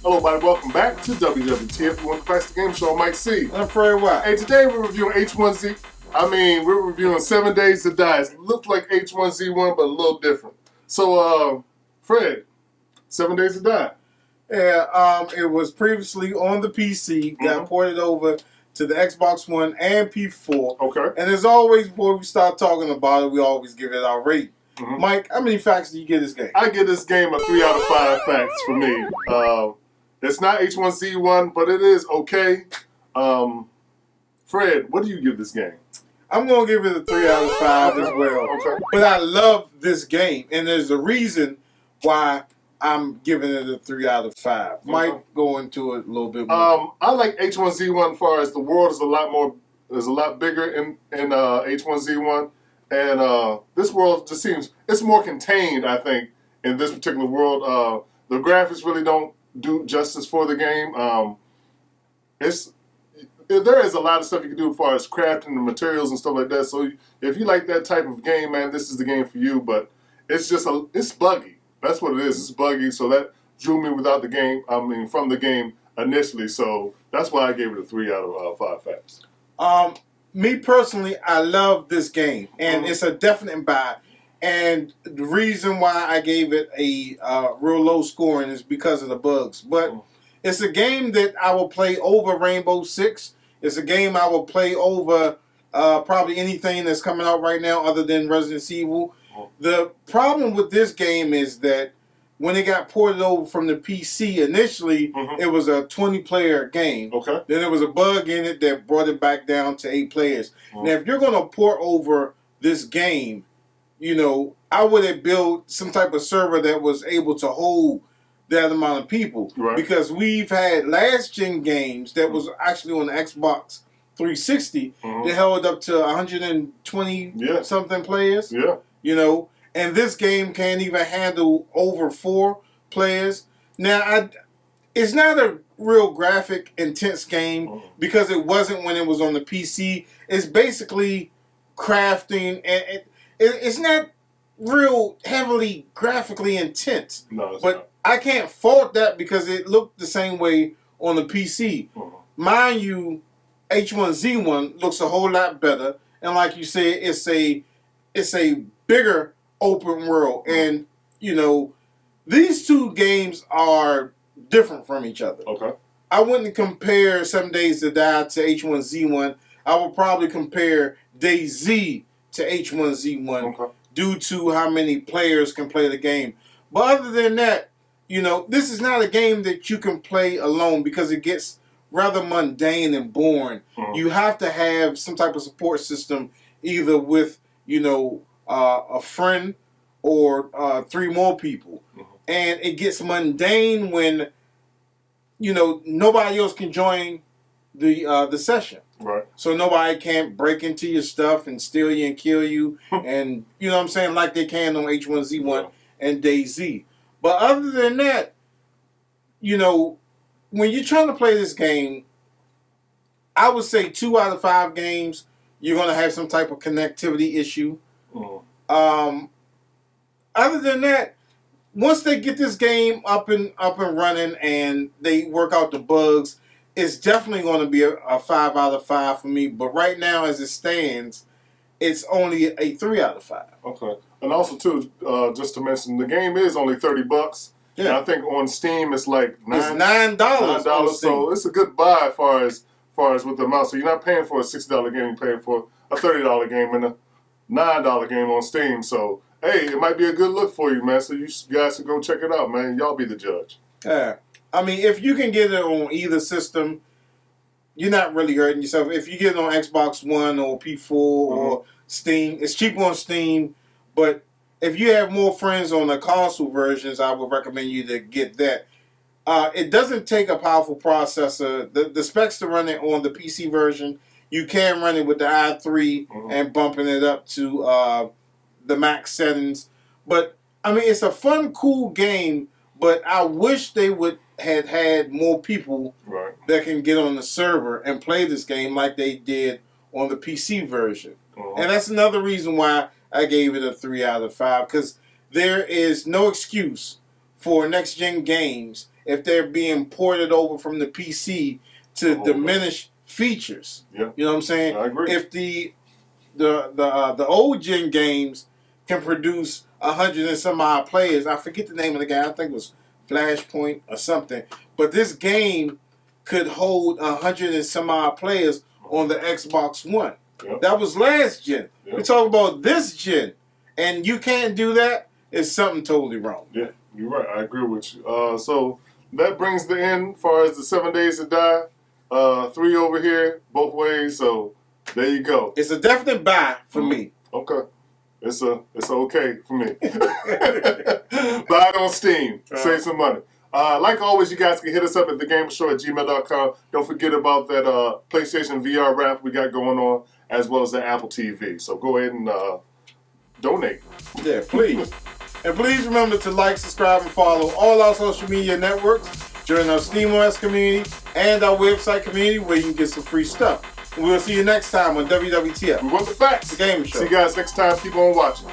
Hello, everybody. Welcome back to SE3EP116 the Game Show. I'm Mike C. I'm Fred White. Hey, today we're reviewing H1Z. We're reviewing 7 Days to Die. It looks like H1Z1, but a little different. So, Fred, 7 Days to Die. Yeah, it was previously on the PC, got ported over to the Xbox One and P4. Okay. And as always, before we start talking about it, we always give it our rate. Mike, how many facts do you give this game? I give this game a 3 out of 5 facts for me. It's not H1Z1, but it is okay. Fred, what do you give this game? I'm going to give it a 3 out of 5 as well. Okay. But I love this game, and there's a reason why I'm giving it a 3 out of 5. Mike, go into it a little bit more. I like H1Z1 as far as the world is a lot bigger in H1Z1, and this world just seems it's more contained. I think in this particular world, the graphics really don't do justice for the game. There is a lot of stuff you can do as far as crafting the materials and stuff like that. So if you like that type of game, man, this is the game for you. But it's just it's buggy. That's what it is. It's buggy. So that drew me from the game initially. So that's why I gave it a 3 out of 5 facts. Me personally, I love this game, and it's a definite buy. And the reason why I gave it a real low scoring is because of the bugs. But it's a game that I will play over Rainbow Six. It's a game I will play over probably anything that's coming out right now other than Resident Evil. The problem with this game is that when it got ported over from the PC, initially it was a 20-player game. Okay. Then there was a bug in it that brought it back down to 8 players. Now, if you're going to port over this game, you know, I would have built some type of server that was able to hold that amount of people. Right. Because we've had last-gen games that was actually on the Xbox 360 that held up to 120-something players. Yeah. You know, and this game can't even handle over 4 players. Now, it's not a real graphic intense game because it wasn't when it was on the PC. It's basically crafting, and it's not real heavily graphically intense. No, but not. I can't fault that because it looked the same way on the PC. Mind you, H1Z1 looks a whole lot better, and like you said, it's a bigger open world, and you know, these two games are different from each other. Okay. I wouldn't compare 7 Days to Die to H1Z1. I would probably compare DayZ to H1Z1 due to how many players can play the game. But other than that, you know, this is not a game that you can play alone because it gets rather mundane and boring. You have to have some type of support system, either with, you know, a friend or 3 more people. And it gets mundane when, you know, nobody else can join the session. Right. So nobody can't break into your stuff and steal you and kill you. And, you know what I'm saying, like they can on H1Z1 and DayZ. But other than that, you know, when you're trying to play this game, I would say 2 out of 5 games, you're going to have some type of connectivity issue. Other than that, once they get this game up and running and they work out the bugs, it's definitely going to be a 5 out of 5 for me. But right now, as it stands, it's only a 3 out of 5. Okay. And also, too, just to mention, the game is only $30. Yeah. And I think on Steam it's like $9. $9. So it's a good buy as far as with the amount. So you're not paying for a $60 game, you're paying for a $30 game and a $9 game on Steam. So hey, it might be a good look for you, man. So you guys can go check it out, man. Y'all be the judge. Yeah. I mean, if you can get it on either system, you're not really hurting yourself. If you get it on Xbox One or P4 or Steam, it's cheaper on Steam. But if you have more friends on the console versions, I would recommend you to get that. It doesn't take a powerful processor. The specs to run it on the PC version, you can run it with the i3 and bumping it up to the max settings. But, I mean, it's a fun, cool game, but I wish they would had more people that can get on the server and play this game like they did on the PC version. And that's another reason why I gave it a 3 out of 5, because there is no excuse for next-gen games if they're being ported over from the PC to diminish features. Yeah. You know what I'm saying? I agree. If the old-gen games can produce 100 and some odd players, I forget the name of the game, I think it was Flashpoint or something, but this game could hold 100 and some odd players on the Xbox One. Yep. That was last gen. Yep. We talk about this gen, and you can't do that. It's something totally wrong. Yeah, you're right. I agree with you. So that brings the end as far as the 7 Days to Die. 3 over here, both ways. So there you go. It's a definite buy for me. Okay. It's okay for me. Buy it on Steam. Save some money. Like always, you guys can hit us up at thegamershow@gmail.com. Don't forget about that PlayStation VR wrap we got going on, as well as the Apple TV. So go ahead and donate. Yeah, please. And please remember to like, subscribe, and follow all our social media networks. Join our SteamOS community and our website community where you can get some free stuff. And we'll see you next time on WWTF. We want the facts. The Gamer Show. See you guys next time. Keep on watching.